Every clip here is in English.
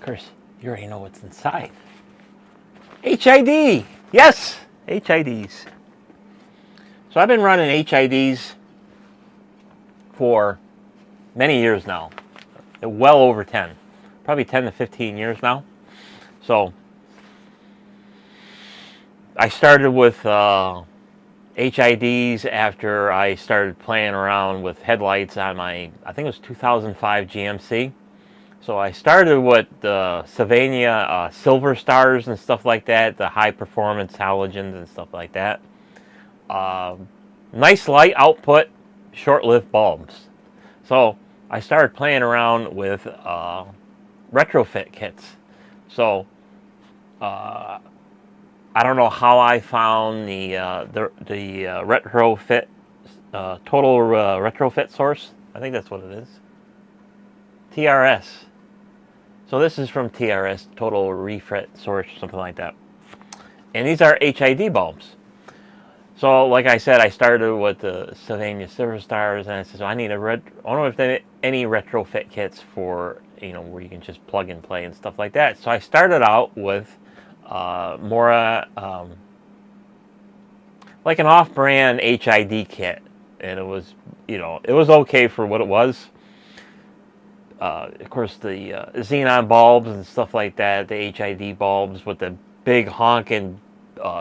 course, you already know what's inside. HID! Yes! HIDs. So I've been running HIDs for many years now. Well over 10. Probably 10 to 15 years now. So I started with HIDs after I started playing around with headlights on my, I think it was 2005 GMC. So I started with the Sylvania Silver Stars and stuff like that, the high performance halogens and stuff like that. Nice light output, short-lived bulbs. So I started playing around with retrofit kits. So I don't know how I found the retrofit total retrofit source. I think that's what it is. TRS. So this is from TRS, Total Refit Source, something like that. And these are HID bulbs. So, like I said, I started with the Sylvania Silver Stars, and I said, so I need I don't know if there are any retrofit kits for, where you can just plug and play and stuff like that. So I started out with more like an off-brand HID kit, and it was, it was okay for what it was. Of course, the xenon bulbs and stuff like that, the HID bulbs with the big honking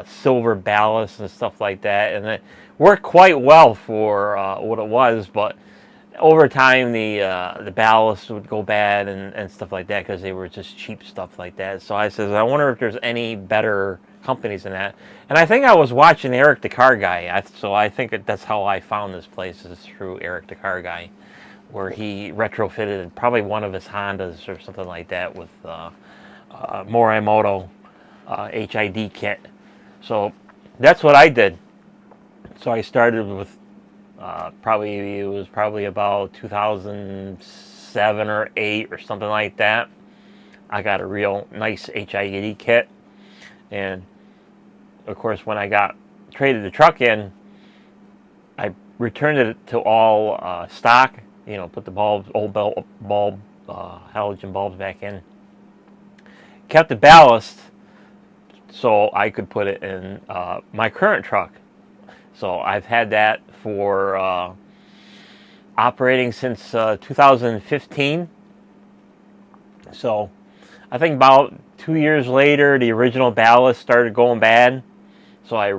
silver ballast and stuff like that, and it worked quite well for what it was. But over time, the ballast would go bad and stuff like that because they were just cheap stuff like that. So I says, I wonder if there's any better companies than that. And I think I was watching Eric the Car Guy, so I think that's how I found this place, is through Eric the Car Guy, where he retrofitted probably one of his Hondas or something like that with Morimotto HID kit. So that's what I did. So I started with probably about 2007 or 8 or something like that. I got a real nice HID kit, and of course when I traded the truck in, I returned it to all stock. Put the old bulb, halogen bulbs back in. Kept the ballast so I could put it in my current truck. So I've had that for operating since 2015. So I think about 2 years later, the original ballast started going bad. So I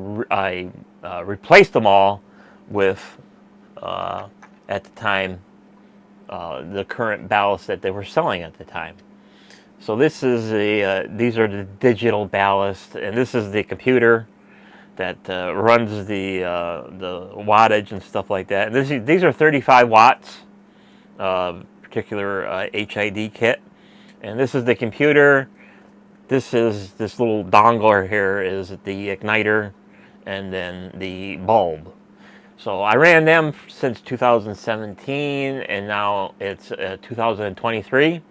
replaced them all with, at the time, the current ballast that they were selling at the time. So this is these are the digital ballast, and this is the computer that runs the wattage and stuff like that. And these are 35 watts, particular HID kit, and this is the computer. This little dongle here is the igniter, and then the bulb. So I ran them since 2017, and now it's 2023.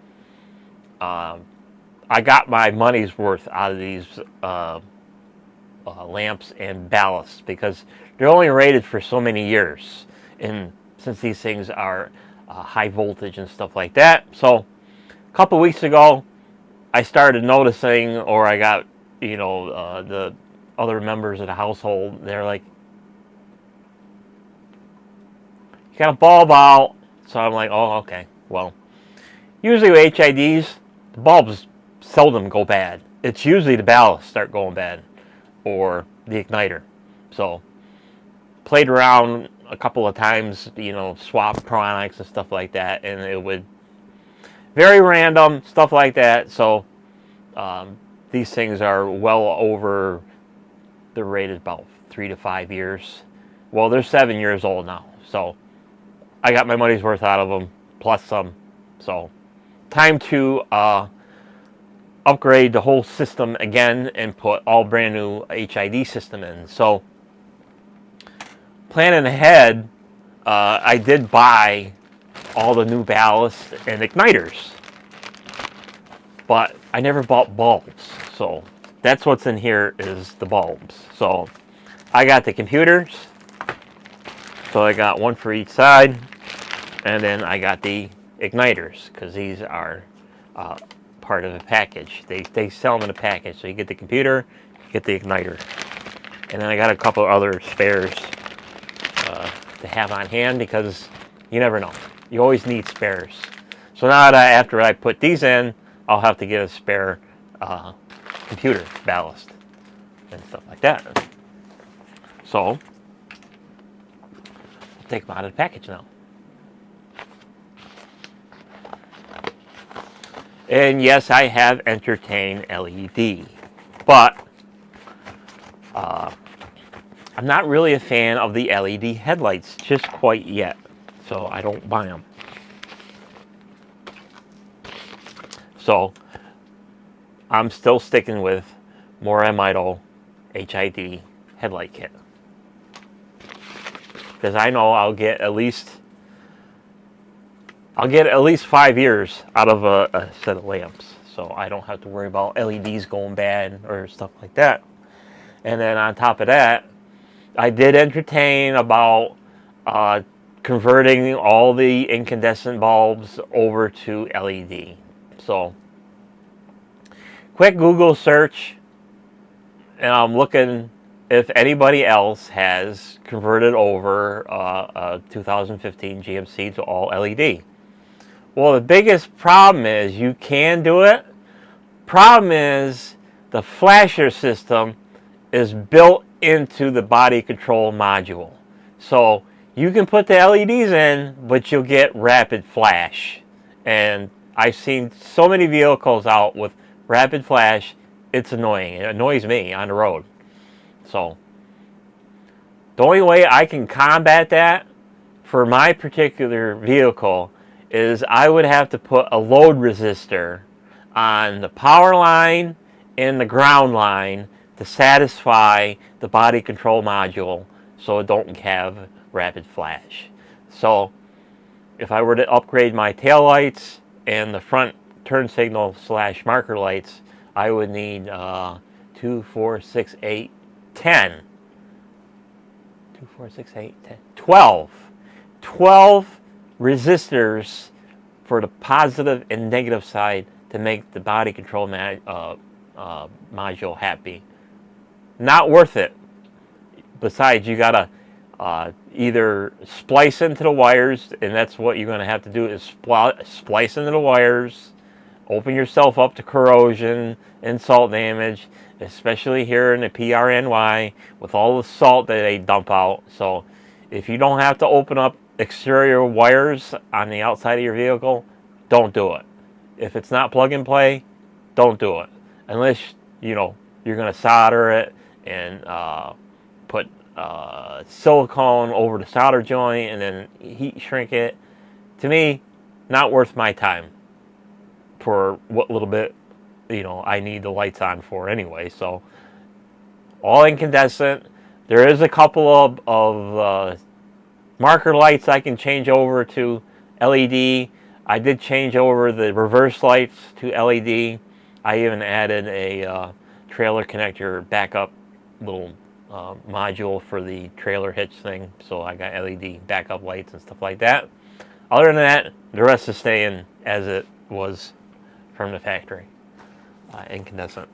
I got my money's worth out of these lamps and ballasts because they're only rated for so many years, and since these things are high voltage and stuff like that. So a couple weeks ago, I started noticing, or I got, the other members of the household, they're like, got a bulb out. So I'm like, oh, okay. Well, usually with HIDs, the bulbs seldom go bad. It's usually the ballasts start going bad, or the igniter. So played around a couple of times, swap chronics and stuff like that, and it would very random stuff like that. So these things are well over the rated about 3 to 5 years. Well, they're 7 years old now. So I got my money's worth out of them, plus some. So time to upgrade the whole system again and put all brand new HID system in. So planning ahead, I did buy all the new ballast and igniters, but I never bought bulbs. So that's what's in here, is the bulbs. So I got the computers. So I got one for each side, and then I got the igniters, because these are part part of the package. They sell them in a package. So you get the computer, you get the igniter. And then I got a couple other spares to have on hand because you never know. You always need spares. So now that after I put these in, I'll have to get a spare computer ballast and stuff like that. So I'll take them out of the package now. And yes, I have entertained LED, but I'm not really a fan of the LED headlights just quite yet, so I don't buy them. So I'm still sticking with Morimotto HID headlight kit because I know I'll get at least 5 years out of a set of lamps, so I don't have to worry about LEDs going bad or stuff like that. And then on top of that, I did entertain about converting all the incandescent bulbs over to LED. So, quick Google search, and I'm looking if anybody else has converted over a 2015 GMC to all LED. Well, the biggest problem is you can do it. Problem is the flasher system is built into the body control module. So you can put the LEDs in, but you'll get rapid flash. And I've seen so many vehicles out with rapid flash, it's annoying. It annoys me on the road. So the only way I can combat that for my particular vehicle is I would have to put a load resistor on the power line and the ground line to satisfy the body control module so it don't have rapid flash. So if I were to upgrade my tail lights and the front turn signal / marker lights, I would need 2, 4, 6, 8, 10. 2, 4, 6, 8, 10. 12 resistors for the positive and negative side to make the body control module happy. Not worth it. Besides, you gotta either splice into the wires, and that's what you're going to have to do is splice into the wires, open yourself up to corrosion and salt damage, especially here in the PRNY with all the salt that they dump out. So if you don't have to open up exterior wires on the outside of your vehicle, don't do it. If it's not plug and play, don't do it. Unless, you know, you're going to solder it and put silicone over the solder joint and then heat shrink it. To me, not worth my time for what little bit, you know, I need the lights on for anyway. So all incandescent. There is a couple of marker lights I can change over to LED. I did change over the reverse lights to LED. I even added a trailer connector backup little module for the trailer hitch thing, so I got LED backup lights and stuff like that. Other than that, the rest is staying as it was from the factory, incandescent,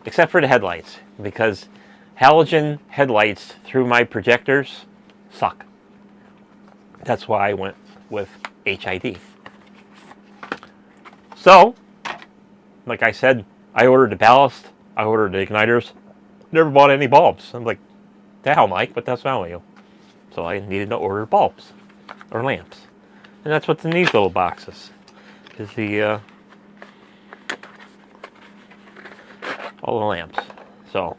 except for the headlights, because halogen headlights through my projectors suck. That's why I went with HID. So, like I said, I ordered the ballast, I ordered the igniters, never bought any bulbs. I'm like, the hell, Mike, but that's wrong with you. So I needed to order bulbs or lamps. And that's what's in these little boxes. Is the all the lamps. So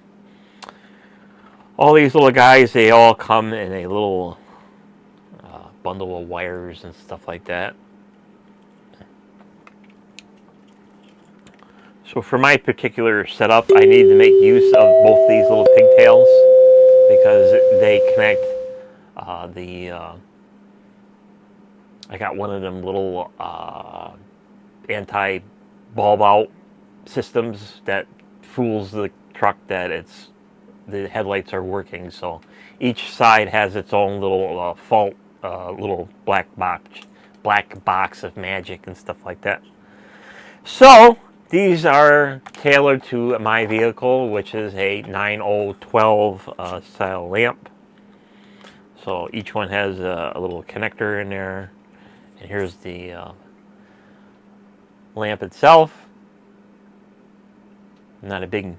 all these little guys, they all come in a little bundle of wires and stuff like that. So for my particular setup, I need to make use of both these little pigtails because they connect I got one of them little anti-bulb out systems that fools the truck that the headlights are working. So each side has its own little fault, little black box of magic and stuff like that. So These are tailored to my vehicle, which is a 9012 style lamp. So each one has a little connector in there. And here's the lamp itself. Not a big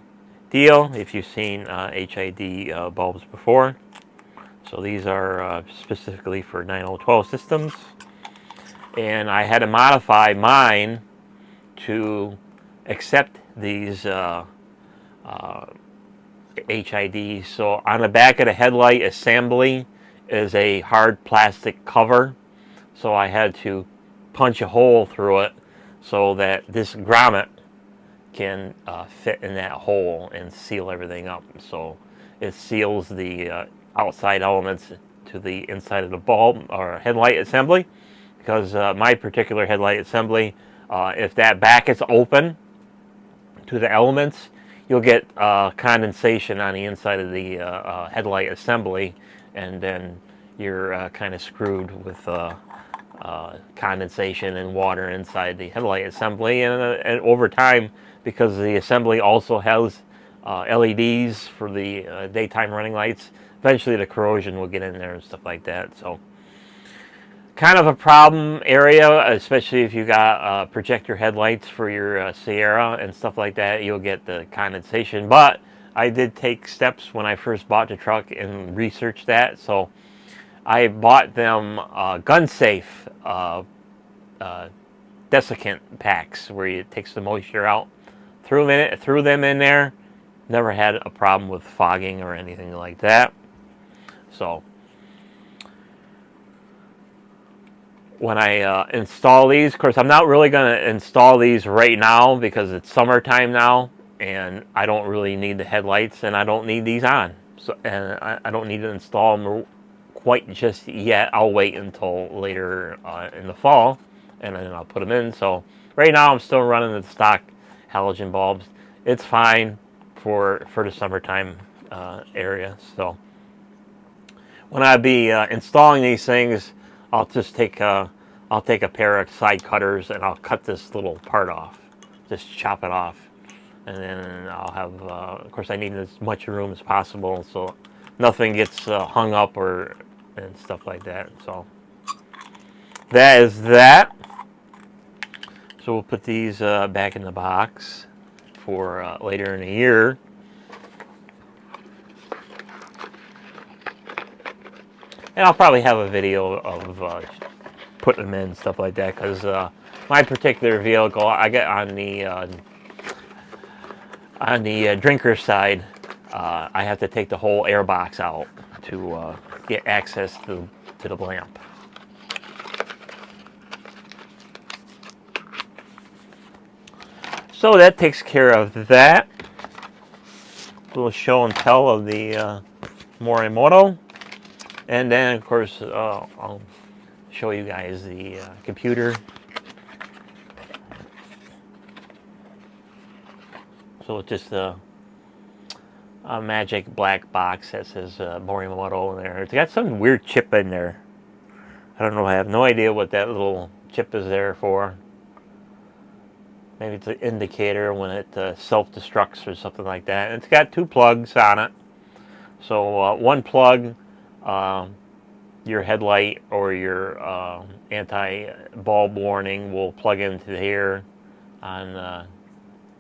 deal if you've seen HID bulbs before. So these are specifically for 9012 systems. And I had to modify mine to accept these HIDs. So on the back of the headlight assembly is a hard plastic cover. So I had to punch a hole through it so that this grommet can fit in that hole and seal everything up. So it seals the outside elements to the inside of the bulb or headlight assembly. Because my particular headlight assembly, if that back is open to the elements, you'll get condensation on the inside of the headlight assembly, and then you're kind of screwed with condensation and water inside the headlight assembly. And over time, because the assembly also has LEDs for the daytime running lights, eventually the corrosion will get in there and stuff like that. So kind of a problem area, especially if you got projector headlights for your Sierra and stuff like that. You'll get the condensation. But I did take steps when I first bought the truck and researched that. So I bought them gun safe desiccant packs where it takes the moisture out. Threw them in there. Never had a problem with fogging or anything like that. So when I install these, of course, I'm not really going to install these right now because it's summertime now, and I don't really need the headlights, and I don't need these on. So, and I don't need to install them quite just yet. I'll wait until later in the fall, and then I'll put them in. So right now, I'm still running the stock halogen bulbs. It's fine for the summertime area. So when I be installing these things, I'll just take I'll take a pair of side cutters and I'll cut this little part off, just chop it off, and then I'll have. Of course, I need as much room as possible so nothing gets hung up and stuff like that. So that is that. So we'll put these back in the box for later in the year. And I'll probably have a video of putting them in and stuff like that, because my particular vehicle, I get on the drinker side, I have to take the whole air box out to get access to the lamp. So that takes care of that. A little show and tell of the Morimotto. And then, of course, I'll show you guys the computer. So it's just a magic black box that says Morimotto in there. It's got some weird chip in there. I don't know. I have no idea what that little chip is there for. Maybe it's an indicator when it self-destructs or something like that. And it's got two plugs on it. So one plug, your headlight or your anti-bulb warning will plug into here on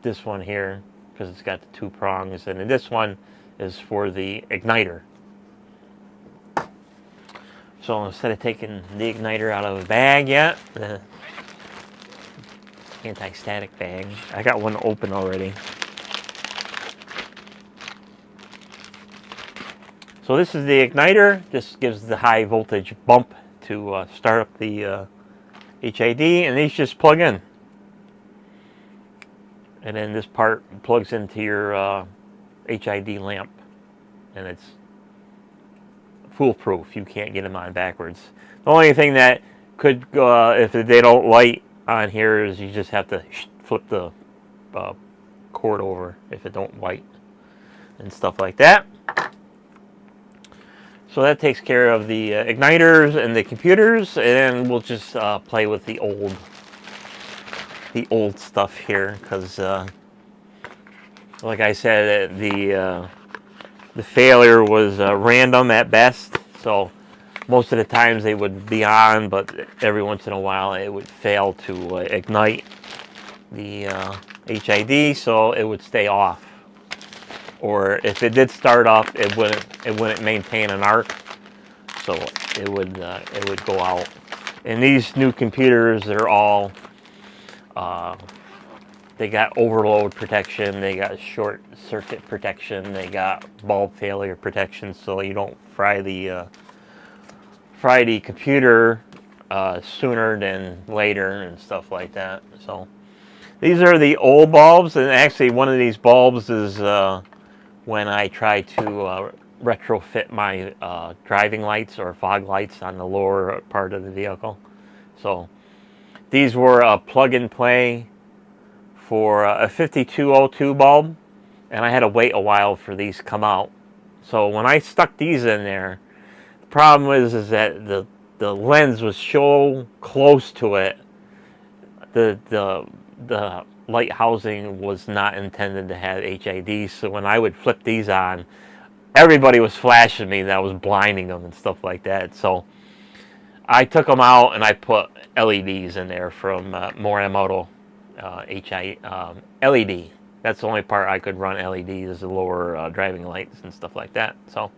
this one here, because it's got the two prongs, and then this one is for the igniter. So instead of taking the igniter out of the bag yet, the anti-static bag, I got one open already. So this is the igniter. Just gives the high voltage bump to start up the HID, and these just plug in. And then this part plugs into your HID lamp, and it's foolproof. You can't get them on backwards. The only thing that could go, if they don't light on here, is you just have to flip the cord over if it don't light and stuff like that. So that takes care of the igniters and the computers, and we'll just play with the old the old stuff here, because like I said, the failure was random at best. So most of the times they would be on, but every once in a while it would fail to ignite the HID, so it would stay off. Or if it did start up, it wouldn't maintain an arc, so it would go out. And these new computers, they're all they got overload protection, they got short circuit protection, they got bulb failure protection, so you don't fry the computer sooner than later and stuff like that. So these are the old bulbs, and actually one of these bulbs is when I try to retrofit my driving lights or fog lights on the lower part of the vehicle. So these were a plug and play for a 5202 bulb, and I had to wait a while for these to come out. So when I stuck these in there, the problem is that the lens was so close to it, the light housing was not intended to have HID, so when I would flip these on, everybody was flashing me, that was blinding them and stuff like that. So I took them out and I put LEDs in there from Morimotto LED. That's the only part I could run LEDs, is the lower driving lights and stuff like that. So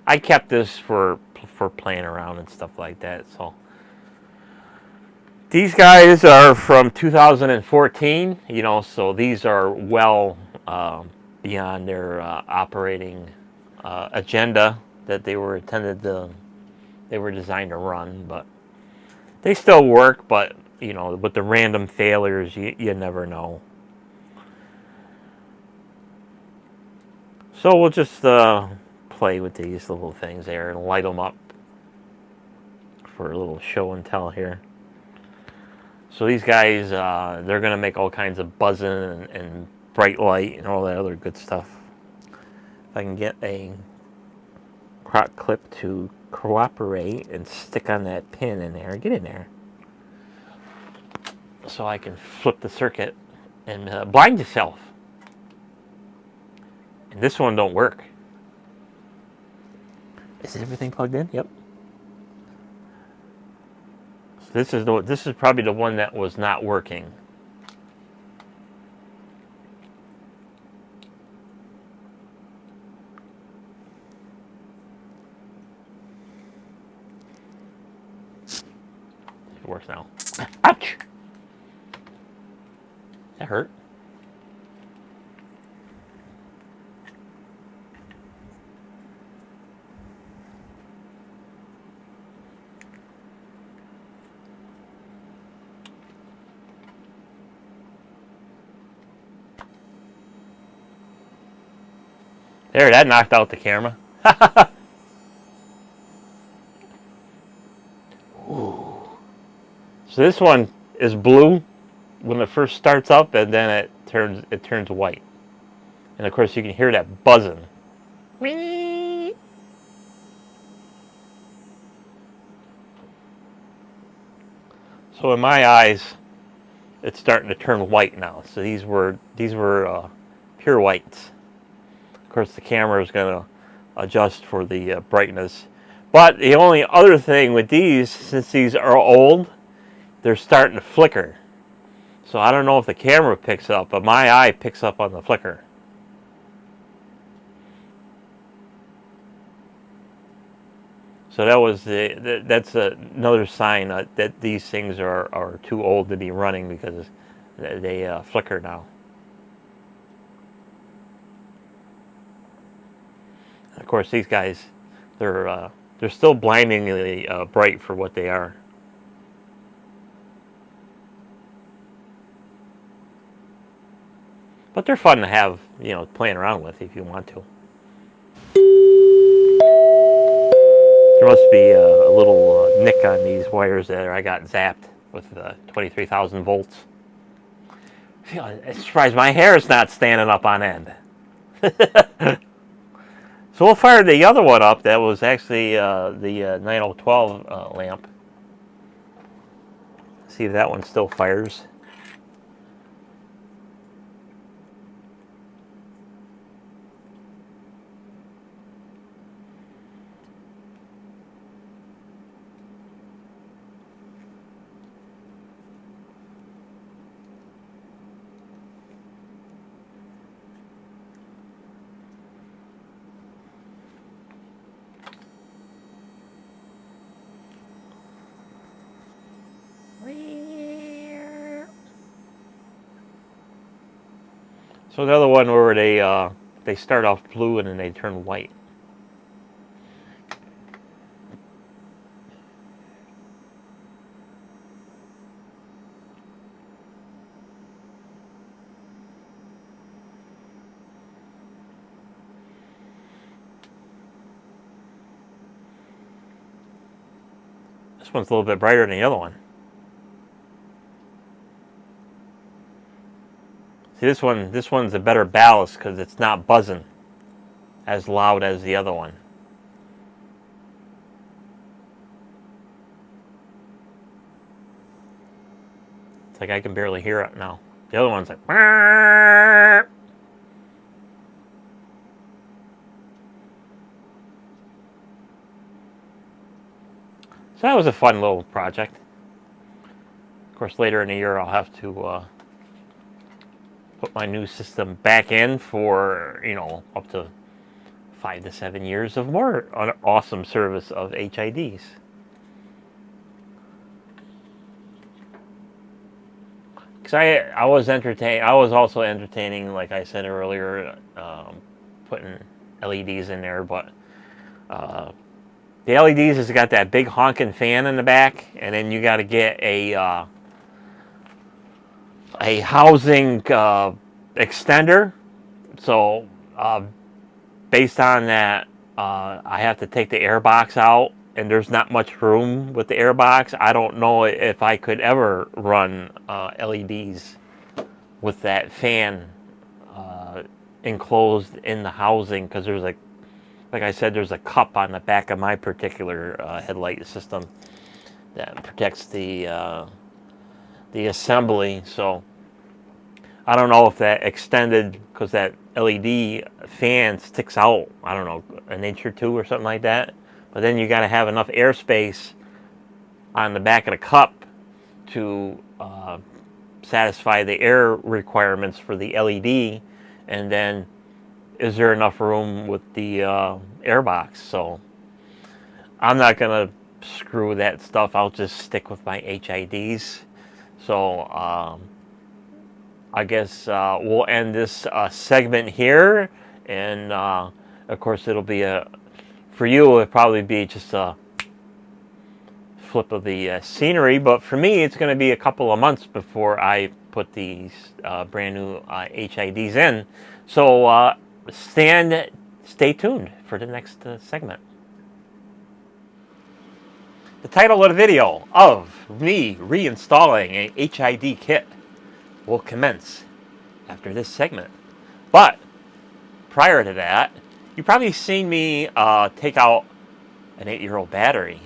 I kept this for playing around and stuff like that. So these guys are from 2014, so these are well beyond their operating agenda that they were designed to run, but they still work. But with the random failures, you never know. So we'll just play with these little things there and light them up for a little show and tell here. So these guys, they're going to make all kinds of buzzing and bright light and all that other good stuff. If I can get a croc clip to cooperate and stick on that pin in there, get in there, so I can flip the circuit and blind yourself. And this one don't work. Is everything plugged in? Yep. So this is probably the one that was not working. It works now. Ouch! That hurt. There, that knocked out the camera. Ooh. So this one is blue when it first starts up, and then it turns white. And of course you can hear that buzzing. So in my eyes, it's starting to turn white now. So these were pure whites. Of course, the camera is going to adjust for the brightness. But the only other thing with these, since these are old, they're starting to flicker. So I don't know if the camera picks up, but my eye picks up on the flicker. So that's another sign that these things are too old to be running, because they flicker now. Of course, these guys, they're still blindingly bright for what they are. But they're fun to have, playing around with if you want to. There must be a little nick on these wires there. I got zapped with 23,000 volts. I'm surprised my hair is not standing up on end. So we'll fire the other one up. That was actually the 9012 lamp. See if that one still fires. So the other one where they start off blue and then they turn white. This one's a little bit brighter than the other one. See, this one's a better ballast because it's not buzzing as loud as the other one. It's like I can barely hear it now. The other one's like. So that was a fun little project. Of course, later in the year I'll have to put my new system back in for, up to 5 to 7 years of more awesome service of HIDs. Because I was also entertaining, like I said earlier, putting LEDs in there, but the LEDs has got that big honking fan in the back, and then you got to get a housing extender. So based on that, I have to take the air box out, and there's not much room with the air box. I don't know if I could ever run LEDs with that fan enclosed in the housing, because there's like I said, there's a cup on the back of my particular headlight system that protects the assembly. So I don't know if that extended, because that LED fan sticks out, I don't know, an inch or two or something like that. But then you got to have enough airspace on the back of the cup to satisfy the air requirements for the LED. And then is there enough room with the air box? So I'm not going to screw that stuff. I'll just stick with my HIDs. So I guess we'll end this segment here. And of course, it'll be for you, it'll probably be just a flip of the scenery. But for me, it's going to be a couple of months before I put these brand new HIDs in. So stay tuned for the next segment. The title of the video of me reinstalling a HID kit will commence after this segment. But prior to that, you've probably seen me take out an 8-year-old battery,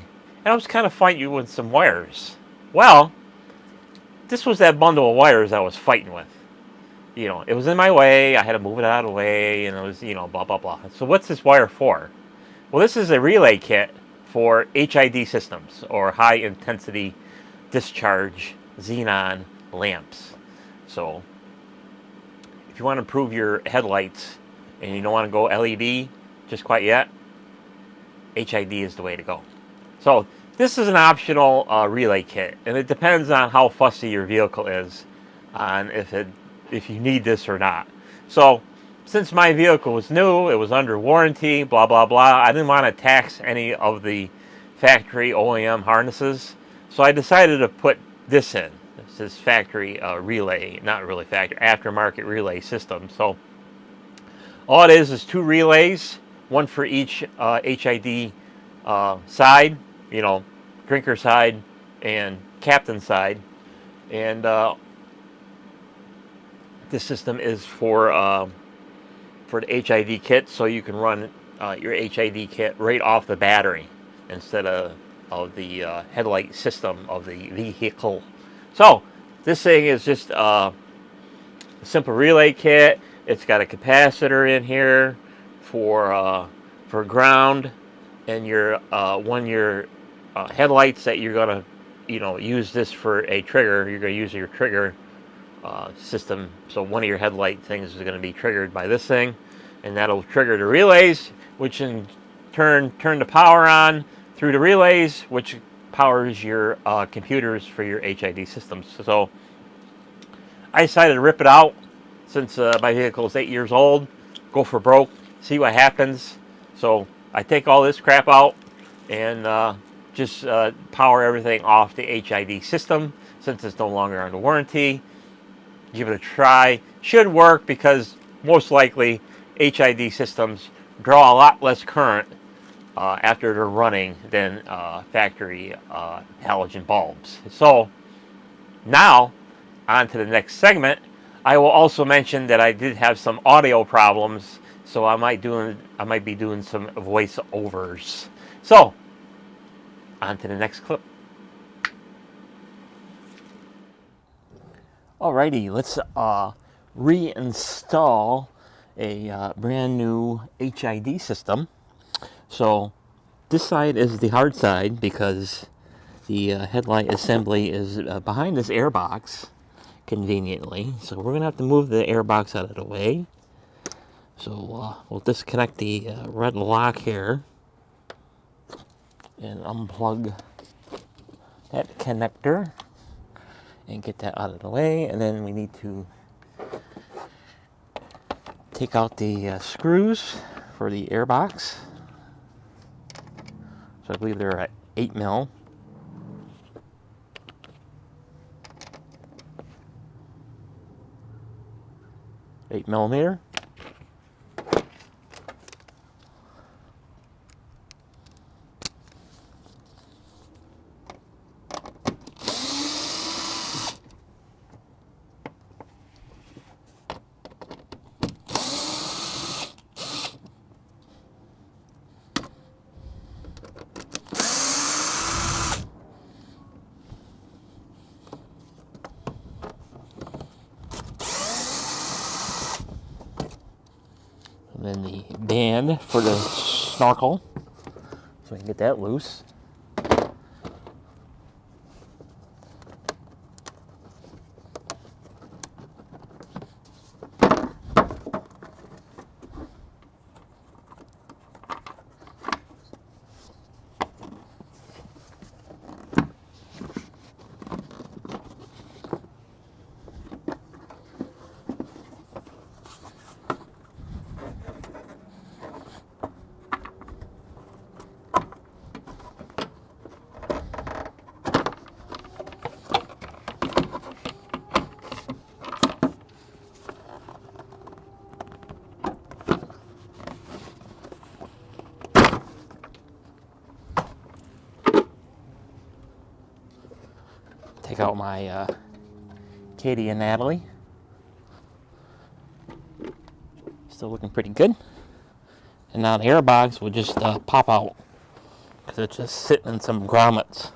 and I was kind of fighting with some wires. Well, this was that bundle of wires I was fighting with. It was in my way. I had to move it out of the way, and it was, blah, blah, blah. So what's this wire for? Well, this is a relay kit for HID systems, or high intensity discharge xenon lamps. So if you want to improve your headlights and you don't want to go LED just quite yet, HID is the way to go. So this is an optional relay kit, and it depends on how fussy your vehicle is on if you need this or not. So since my vehicle was new, it was under warranty, blah, blah, blah, I didn't want to tax any of the factory OEM harnesses. So I decided to put this in. This is factory relay, not really factory, aftermarket relay system. So all it is 2 relays, one for each HID side, drinker side and captain side. And this system is for the HID kit, so you can run your HID kit right off the battery instead of the headlight system of the vehicle. So this thing is just a simple relay kit. It's got a capacitor in here for ground, and your headlights that you're gonna use this for a trigger. You're gonna use your trigger system. So one of your headlight things is going to be triggered by this thing, and that'll trigger the relays, which in turn the power on through the relays, which powers your computers for your HID systems. So I decided to rip it out since my vehicle is 8 years old, go for broke, see what happens. So I take all this crap out and just power everything off the HID system since it's no longer under warranty. Give it a try. Should work because most likely HID systems draw a lot less current after they're running than factory halogen bulbs. So now on to the next segment. I will also mention that I did have some audio problems, so I might be doing some voiceovers. So on to the next clip. Alrighty, let's reinstall a brand new HID system. So this side is the hard side because the headlight assembly is behind this airbox, conveniently. So we're going to have to move the airbox out of the way. So we'll disconnect the red lock here and unplug that connector and get that out of the way. And then we need to take out the screws for the airbox. So I believe they're at 8 mil. $8mm. And then the band for the snorkel, so we can get that loose. Take out my Katie and Natalie. Still looking pretty good. And now the airbox will just pop out because it's just sitting in some grommets.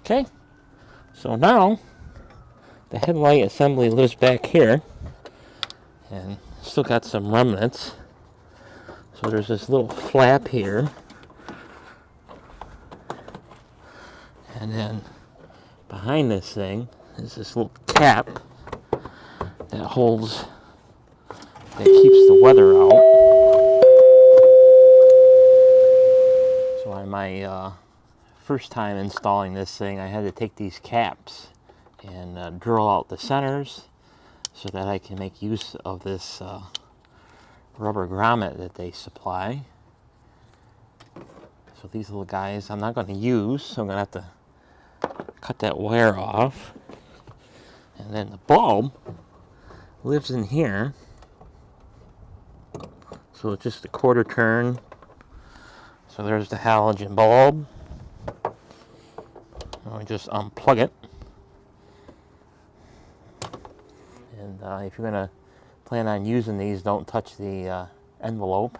Okay, so now the headlight assembly lives back here and still got some remnants. So there's this little flap here, and then behind this thing is this little cap that holds, that keeps the weather out. So on my first time installing this thing, I had to take these caps and drill out the centers so that I can make use of this rubber grommet that they supply. So these little guys I'm not going to use, so I'm going to have to cut that wire off. And then the bulb lives in here, so it's just a quarter turn. So there's the halogen bulb. I just unplug it. And if you're going to plan on using these, don't touch the envelope,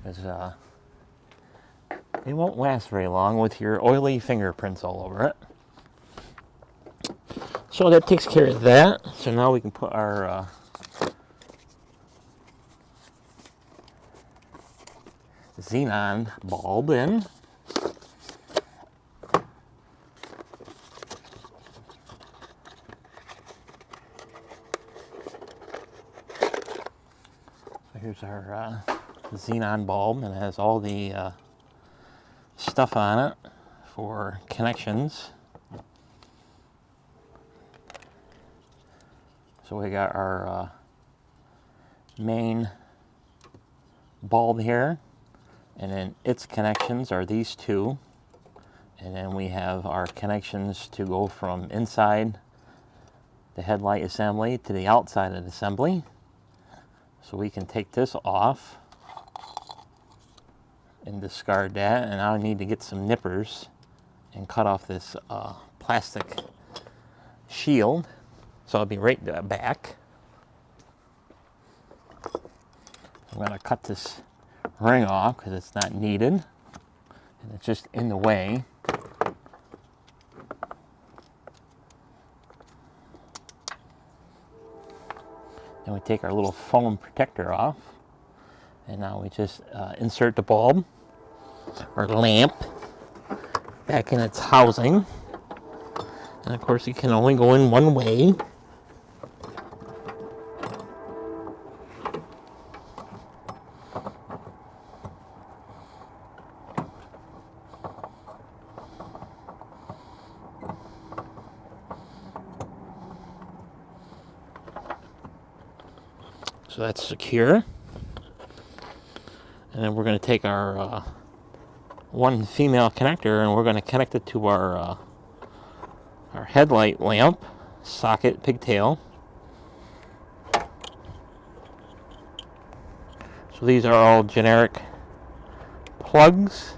because it won't last very long with your oily fingerprints all over it. So that takes care of that. So now we can put our xenon bulb in. So here's our xenon bulb, and it has all the stuff on it for connections. So we got our main bulb here, and then its connections are these two, and then we have our connections to go from inside the headlight assembly to the outside of the assembly. So we can take this off and discard that, and I need to get some nippers and cut off this plastic shield. So I'll be right back. I'm going to cut this ring off because it's not needed and it's just in the way. Then we take our little foam protector off, and now we just insert the bulb or lamp back in its housing. And of course it can only go in one way. So that's secure. And then we're going to take our one female connector, and we're going to connect it to our headlight lamp socket pigtail. So these are all generic plugs.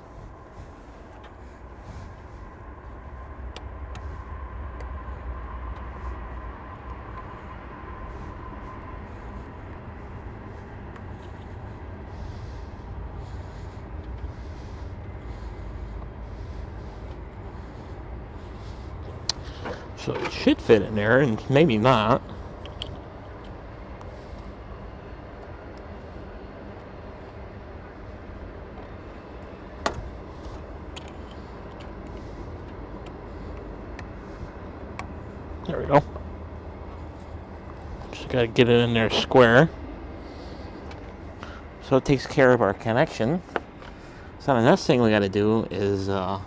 So it should fit in there, and maybe not. There we go. Just gotta get it in there square. So it takes care of our connection. So the next thing we gotta do is I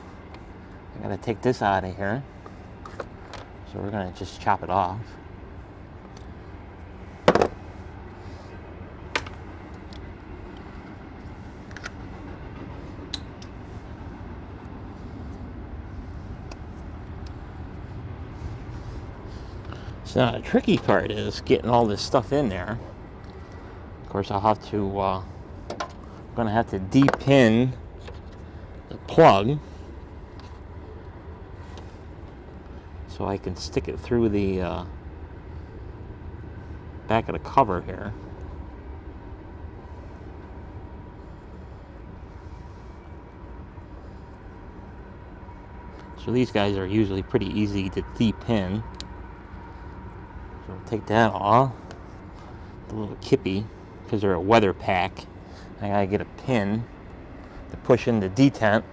gotta take this out of here. So we're going to just chop it off. So now the tricky part is getting all this stuff in there. Of course, I'll have to, I'm going to have to de-pin the plug so I can stick it through the back of the cover here. So these guys are usually pretty easy to de-pin. So we'll take that off, the little kippy, because they're a weather pack. I gotta get a pin to push in the detent.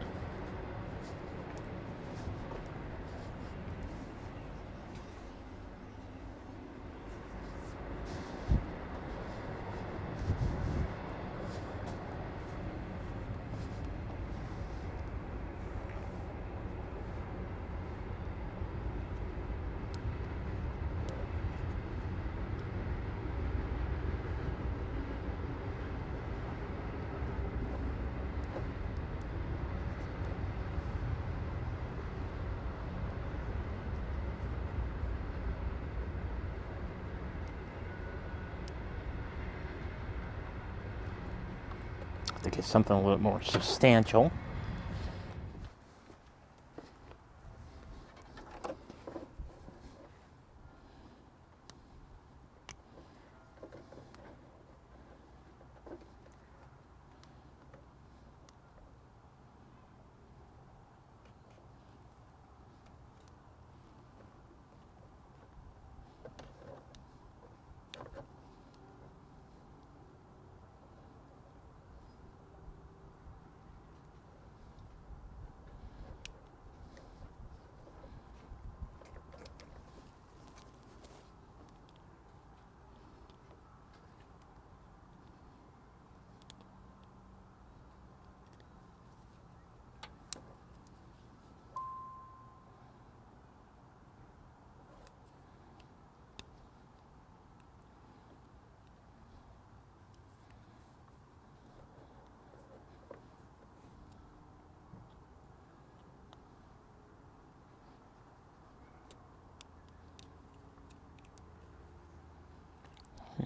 To get something a little more substantial.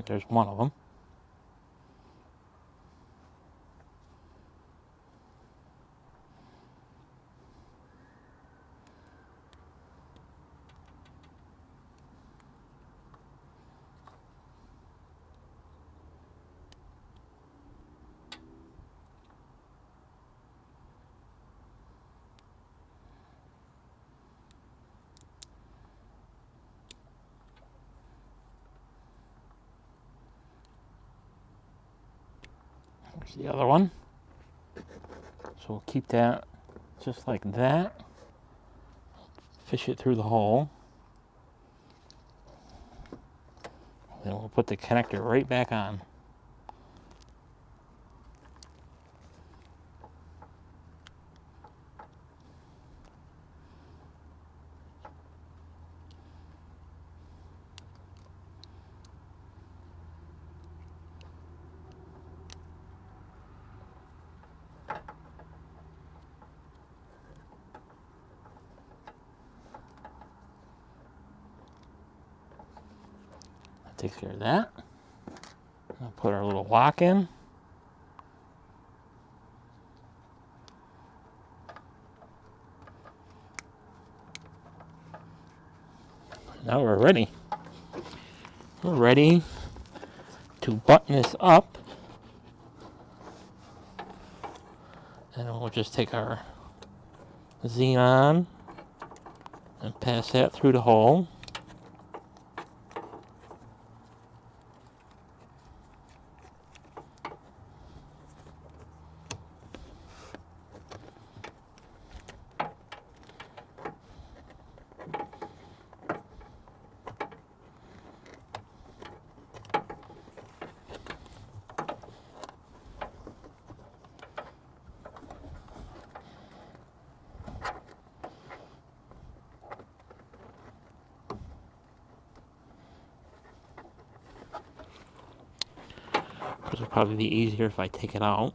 There's one of them. There's the other one. So we'll keep that just like that. Fish it through the hole. Then we'll put the connector right back on. That takes care of that. I'll put our little lock in. Now we're ready. We're ready to button this up. And then we'll just take our xenon and pass that through the hole. This will probably be easier if I take it out,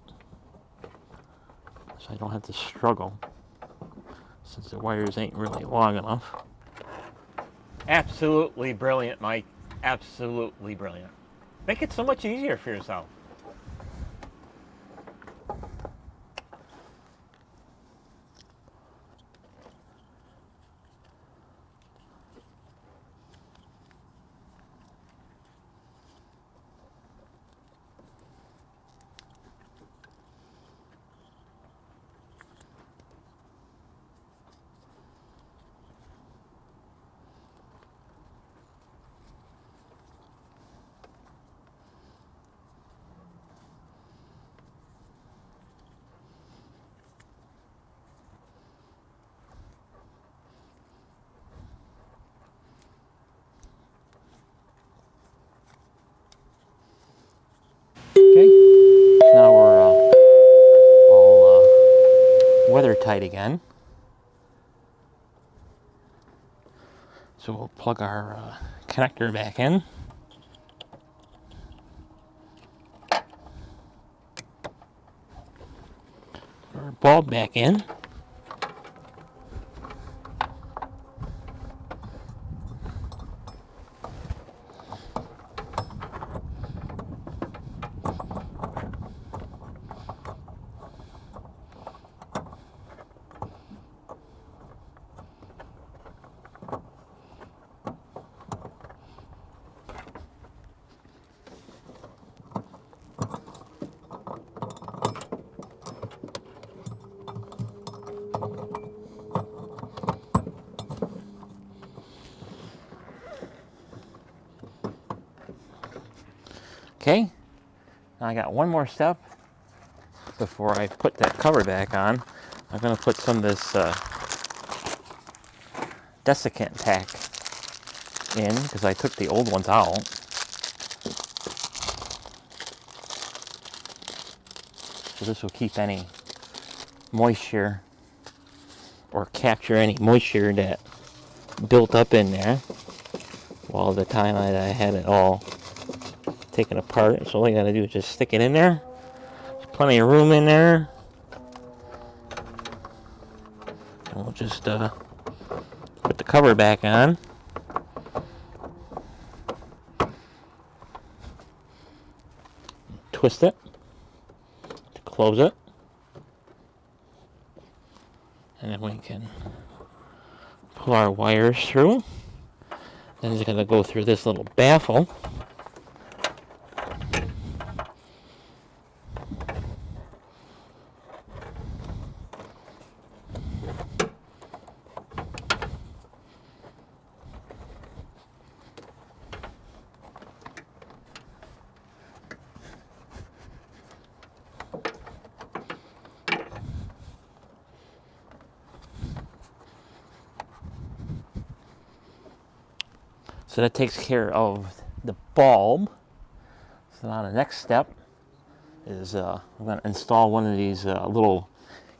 so I don't have to struggle, since the wires ain't really long enough. Absolutely brilliant, Mike. Absolutely brilliant. Make it so much easier for yourself. Okay, so now we're all weather tight again. So we'll plug our connector back in. Our bulb back in. Okay, now I got one more step before I put that cover back on. I'm going to put some of this desiccant tack in, because I took the old ones out. So this will keep any moisture, or capture any moisture that built up in there while the time I had it all taken apart. So all I gotta do is just stick it in there. There's plenty of room in there. And we'll just put the cover back on. twist it to close it. And then we can pull our wires through. Then it's going to go through this little baffle. So that takes care of the bulb. So now the next step is I'm going to install one of these little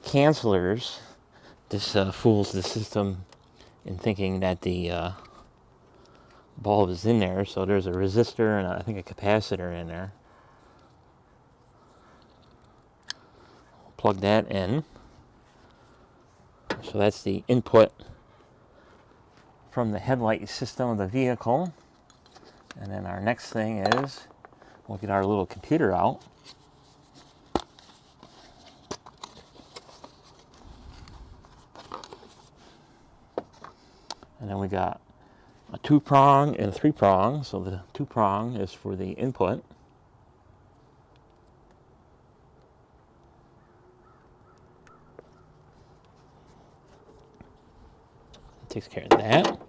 cancelers. This fools the system in thinking that the bulb is in there. So there's a resistor and I think a capacitor in there. Plug that in. So that's the input from the headlight system of the vehicle. And then our next thing is we'll get our little computer out. And then we got a 2-prong and a 3-prong. So the 2-prong is for the input. It takes care of that.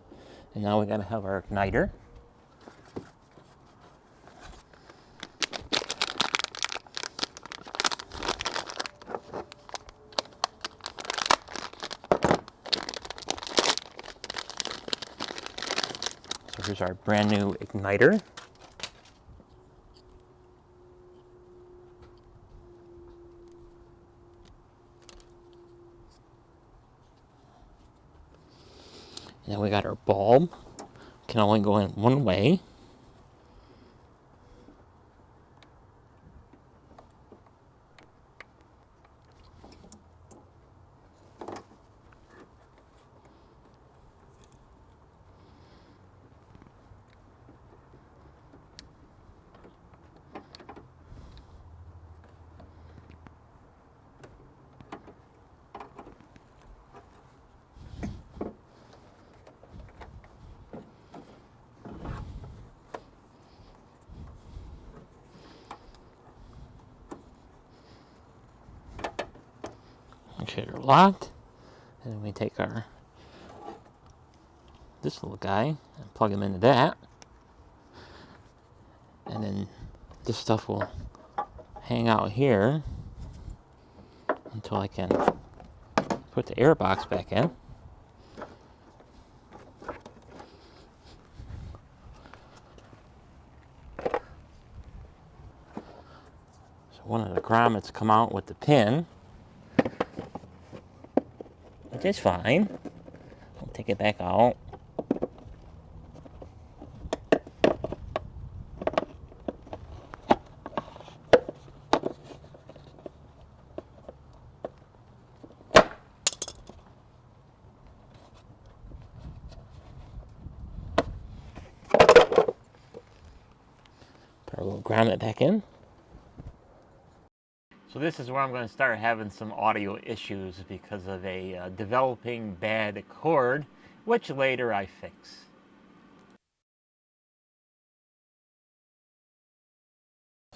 And now we got to have our igniter. So here's our brand new igniter. And then we got our bulb. Can only go in one way. Okay, they're locked. And then we take this little guy and plug him into that. And then this stuff will hang out here until I can put the air box back in. So one of the grommets come out with the pin, which is fine. I'll take it back out. Put our little grommet back in. So this is where I'm going to start having some audio issues because of a developing bad cord, which later I fix.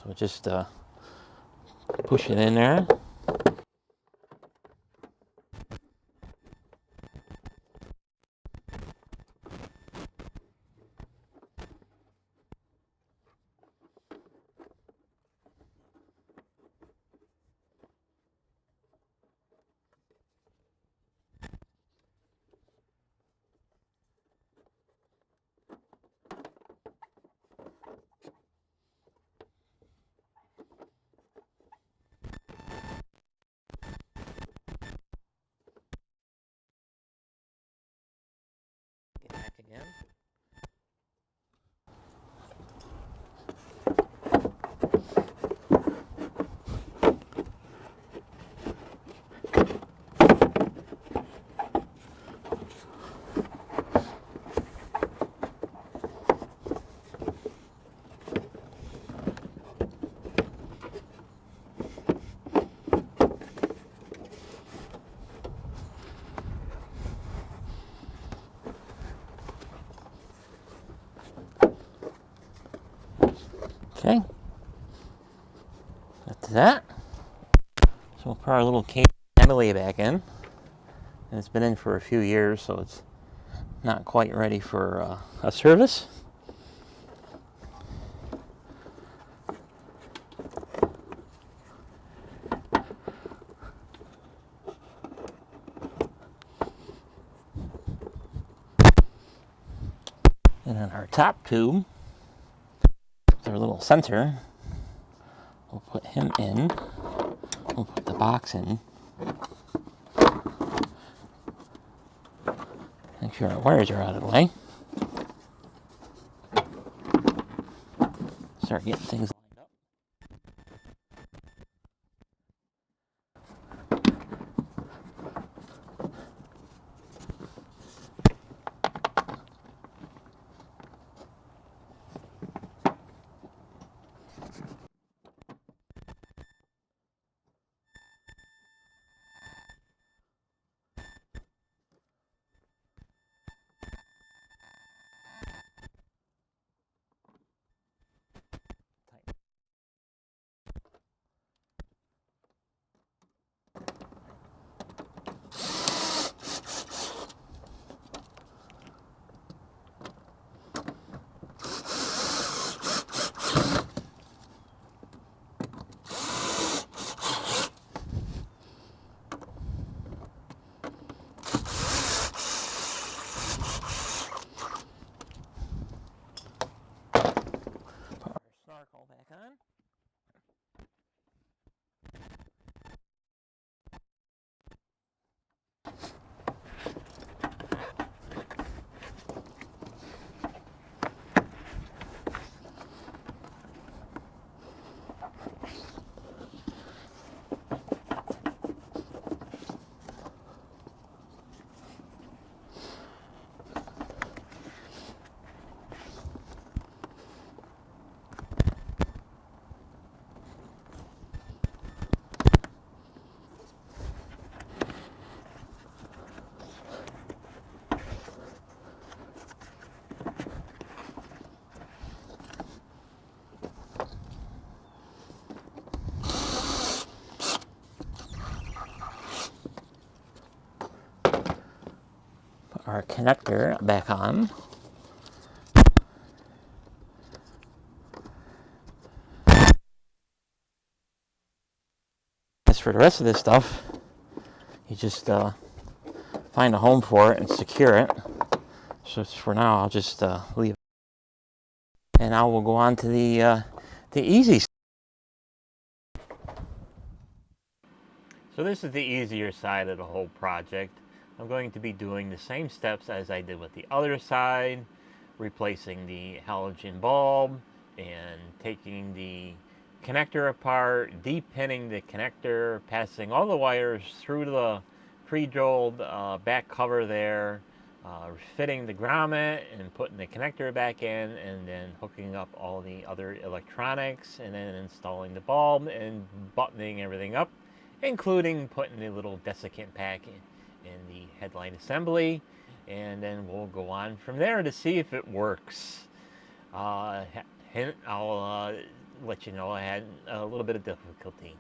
So just push it in there. Back again. Okay, that's that. So we'll put our little case assembly back in. And it's been in for a few years, so it's not quite ready for a service. And then our top tube, our little sensor, we'll put him in. We'll put the box in. Make sure our wires are out of the way. Start getting things lined up. Put our snorkel back on. Put our connector back on. As for the rest of this stuff, you just find a home for it and secure it. So for now, I'll just leave it. And now we'll go on to the easy. So this is the easier side of the whole project. I'm going to be doing the same steps as I did with the other side, replacing the halogen bulb and taking the connector apart, depinning the connector, passing all the wires through the pre-drilled back cover there, fitting the grommet and putting the connector back in, and then hooking up all the other electronics, and then installing the bulb and buttoning everything up, including putting the little desiccant pack in the headlight assembly, and then we'll go on from there to see if it works. Hint, I'll let you know I had a little bit of difficulty.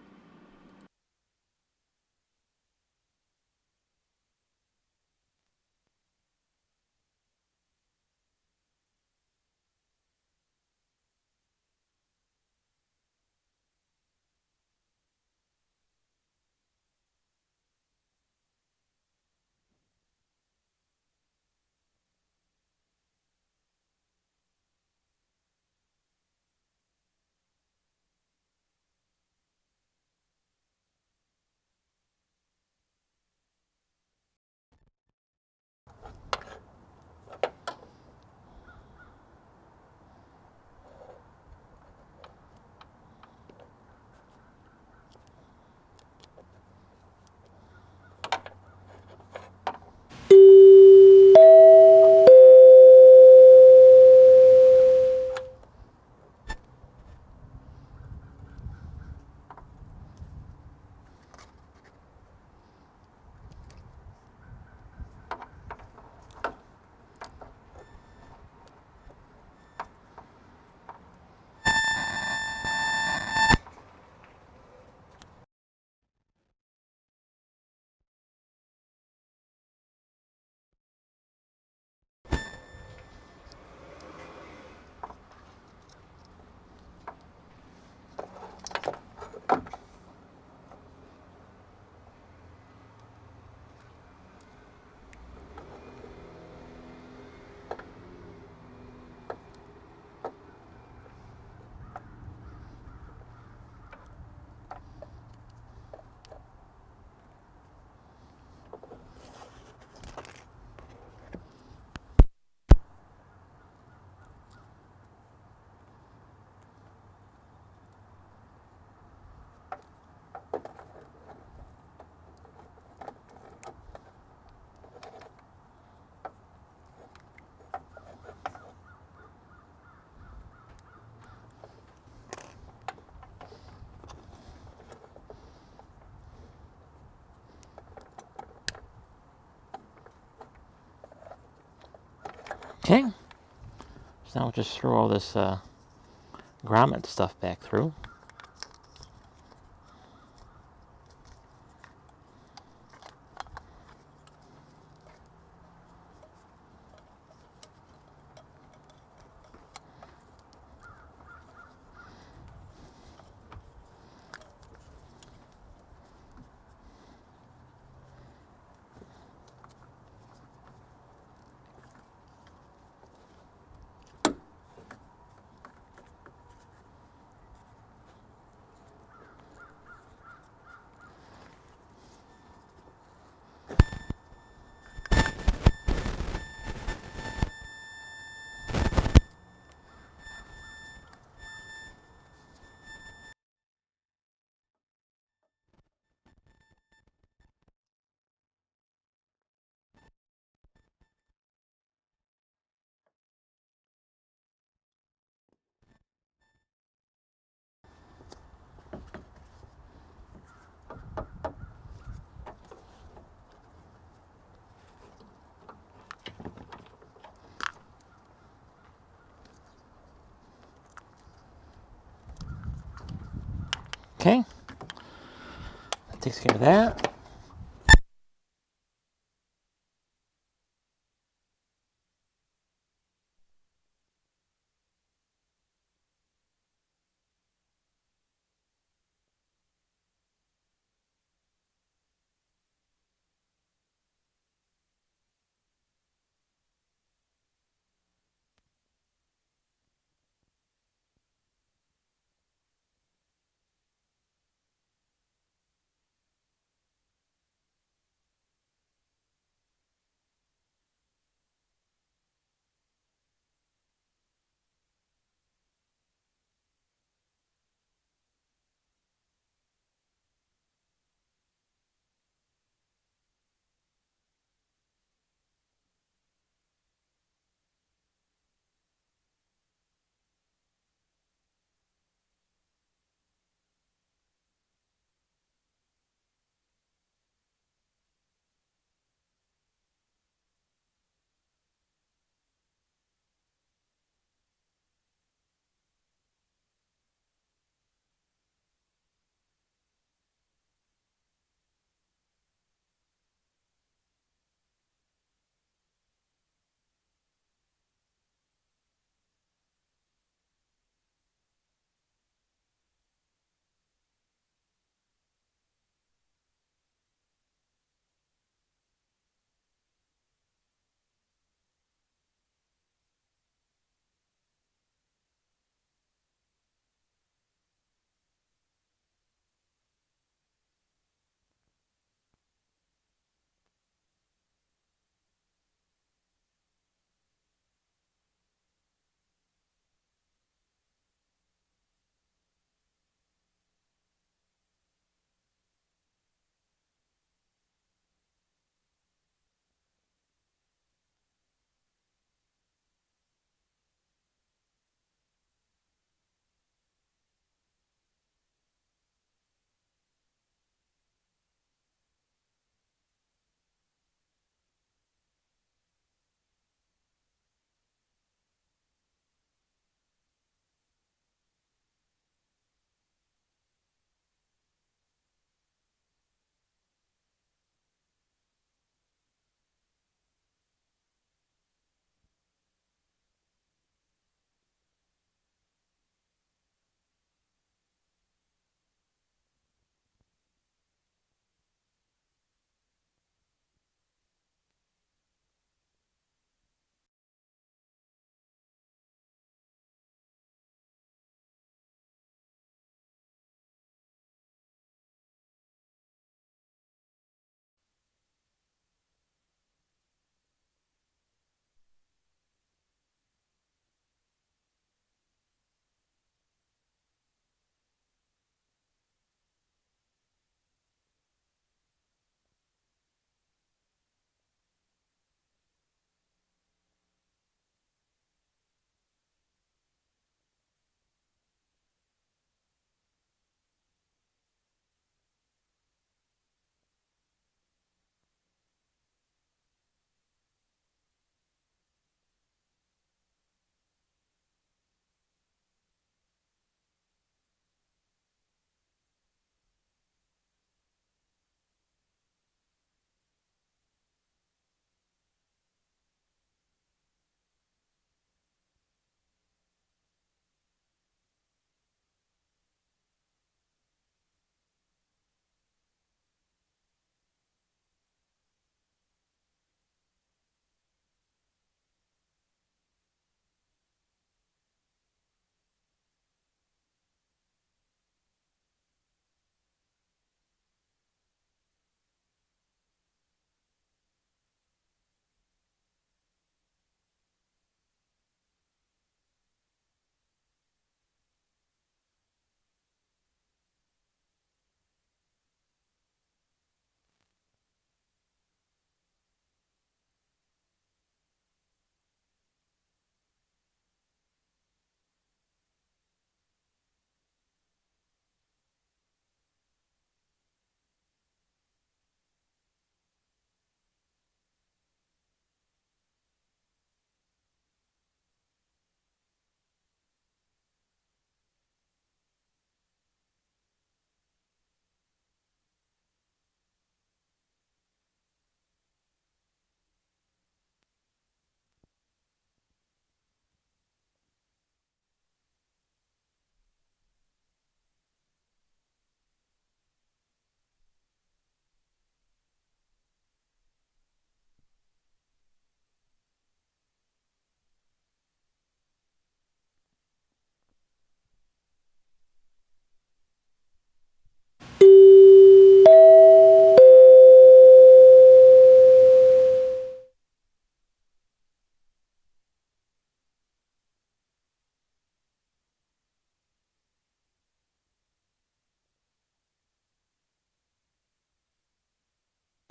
Okay, so now we'll just throw all this grommet stuff back through. Okay, that takes care of that.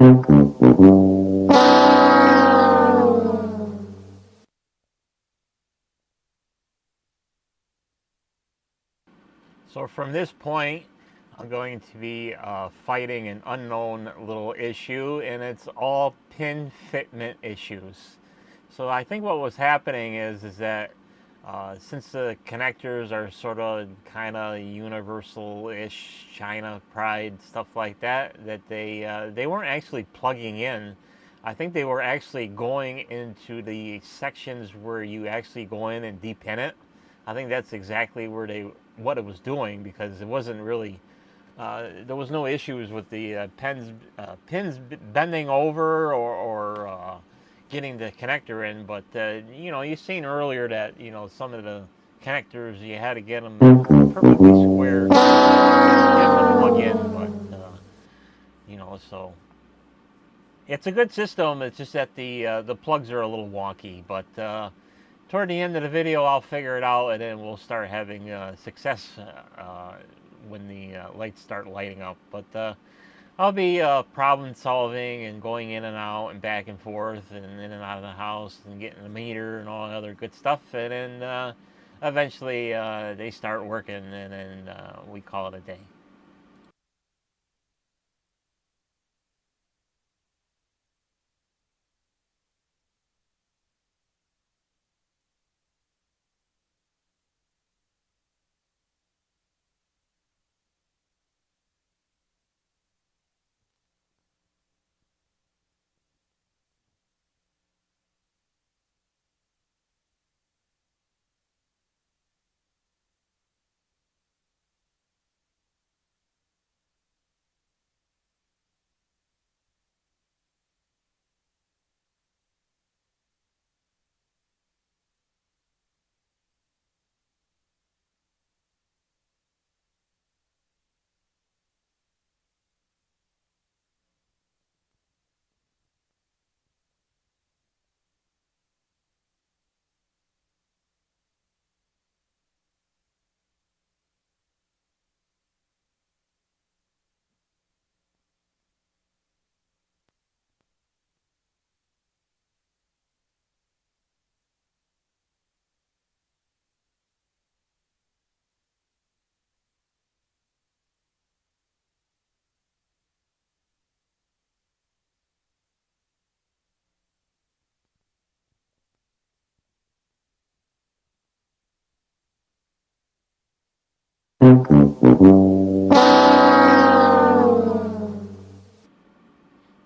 So from this point, I'm going to be fighting an unknown little issue, and it's all pin fitment issues. So I think what was happening is that since the connectors are sort of kind of universal-ish, China Pride stuff like that, that they weren't actually plugging in. I think they were actually going into the sections where you actually go in and depin it. I think that's exactly where what it was doing, because it wasn't really there was no issues with the pins bending over or getting the connector in. But you've seen earlier that some of the connectors you had to get them perfectly square, to get them to plug in. But so it's a good system. It's just that the plugs are a little wonky. But toward the end of the video, I'll figure it out, and then we'll start having success when the lights start lighting up. But I'll be problem solving and going in and out and back and forth and in and out of the house and getting the meter and all the other good stuff. And then eventually they start working, and then we call it a day.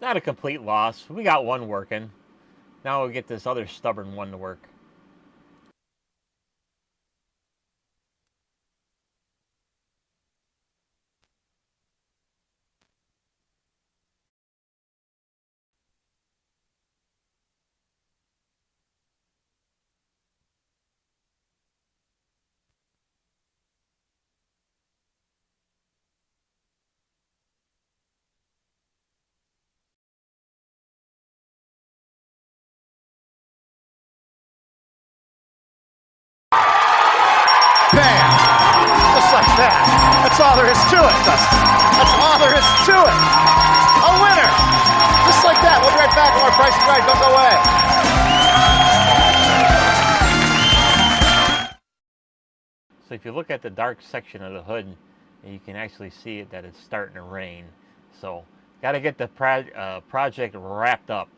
Not a complete loss. We got one working. Now we'll get this other stubborn one to work. Bam! Just like that. That's all there is to it, Dustin. That's all there is to it. A winner! Just like that. We'll be right back with more Price is Right. Don't go away. So if you look at the dark section of the hood, you can actually see it that it's starting to rain. So got to get the project wrapped up.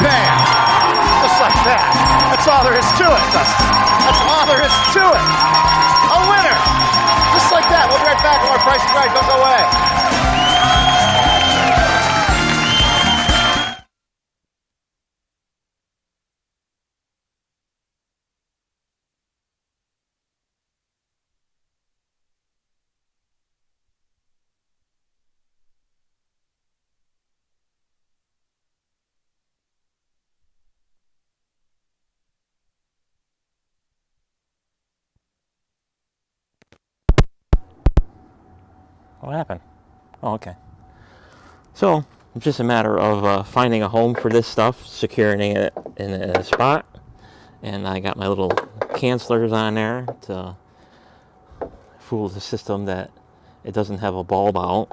Bam! Just like that. That's all there is to it, Dustin. That's all there is to it. A winner! Just like that. We'll be right back with more Price is Right. Don't go away. What happened? Oh, okay. So, it's just a matter of finding a home for this stuff, securing it in a spot. And I got my little cancelers on there to fool the system that it doesn't have a bulb out.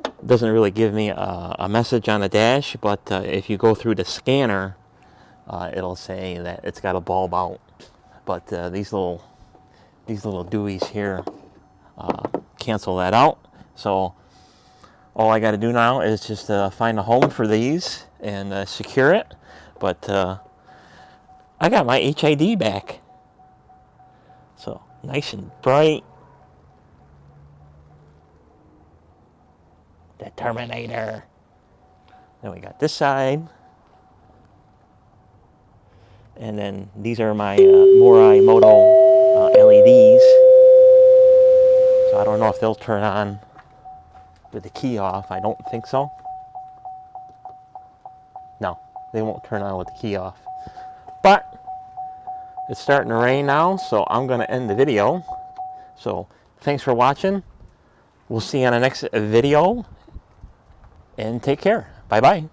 It doesn't really give me a message on the dash, but if you go through the scanner, it'll say that it's got a bulb out. But these little Deweys here cancel that out. So all I got to do now is just find a home for these and secure it. But I got my HID back. So nice and bright. The Terminator. Then we got this side. And then these are my Morimotto LEDs. So I don't know if they'll turn on with the key off. I don't think so. No, they won't turn on with the key off. But it's starting to rain now, so I'm going to end the video. So thanks for watching. We'll see you on the next video. And take care. Bye-bye.